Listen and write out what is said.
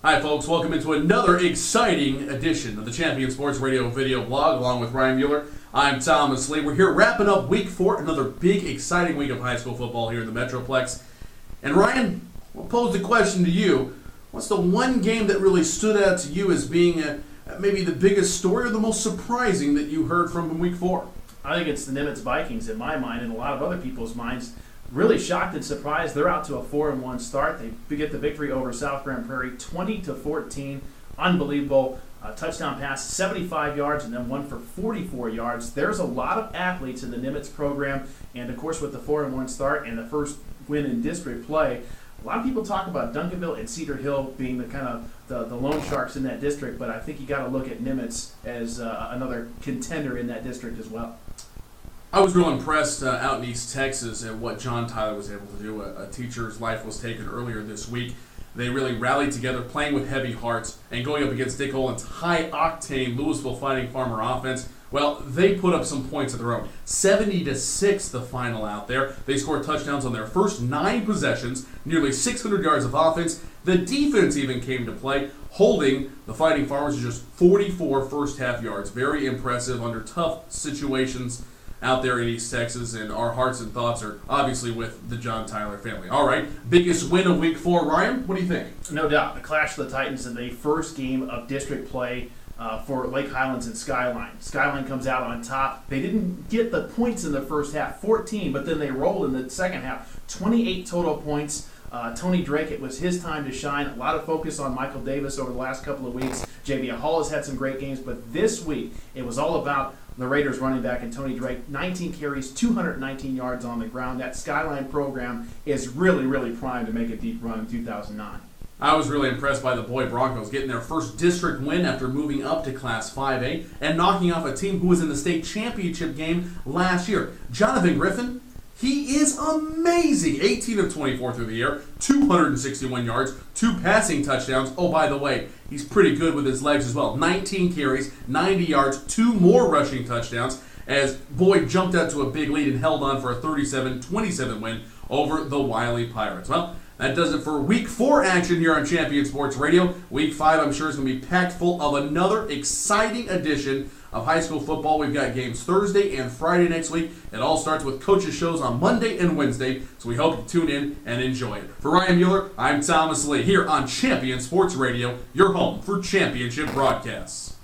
Hi, folks. Welcome into another exciting edition of the Champion Sports Radio video blog, along with Ryan Mueller. I'm Thomas Lee. We're here wrapping up Week 4, another big, exciting week of high school football here in the Metroplex. And Ryan, we'll pose the question to you. What's the one game that really stood out to you as being maybe the biggest story or the most surprising that you heard from in Week 4? I think it's the Nimitz Vikings in my mind and a lot of other people's minds. Really shocked and surprised. They're out to a 4-1 start. They get the victory over South Grand Prairie, 20-14. Unbelievable. Touchdown pass, 75 yards, and then one for 44 yards. There's a lot of athletes in the Nimitz program, and of course with the 4-1 start and the first win in district play, a lot of people talk about Duncanville and Cedar Hill being the kind of the loan sharks in that district, but I think you got to look at Nimitz as another contender in that district as well. I was real impressed out in East Texas at what John Tyler was able to do. A teacher's life was taken earlier this week. They really rallied together, playing with heavy hearts, and going up against Dick Olin's high-octane Louisville Fighting Farmer offense. Well, they put up some points of their own. 70-6 the final out there. They scored touchdowns on their first 9 possessions, nearly 600 yards of offense. The defense even came to play, holding the Fighting Farmers to just 44 first-half yards. Very impressive under tough situations out there in East Texas, and our hearts and thoughts are obviously with the John Tyler family. All right, biggest win of Week 4. Ryan, what do you think? No doubt. The Clash of the Titans in the first game of district play for Lake Highlands and Skyline. Skyline comes out on top. They didn't get the points in the first half, 14, but then they rolled in the second half, 28 total points. Tony Drake, it was his time to shine. A lot of focus on Michael Davis over the last couple of weeks. J.B. Hall has had some great games, but this week it was all about the Raiders running back and Tony Drake. 19 carries, 219 yards on the ground. That Skyline program is really, really primed to make a deep run in 2009. I was really impressed by the Boy Broncos getting their first district win after moving up to Class 5A and knocking off a team who was in the state championship game last year. Jonathan Griffin, he is amazing. 18 of 24 through the air, 261 yards, 2 passing touchdowns. Oh, by the way, he's pretty good with his legs as well. 19 carries, 90 yards, 2 more rushing touchdowns as Boyd jumped out to a big lead and held on for a 37-27 win over the Wiley Pirates. Well, that does it for Week 4 action here on Champion Sports Radio. Week 5, I'm sure, is going to be packed full of another exciting edition of high school football. We've got games Thursday and Friday next week. It all starts with coaches' shows on Monday and Wednesday, so we hope you tune in and enjoy it. For Ryan Mueller, I'm Thomas Lee here on Champion Sports Radio, your home for championship broadcasts.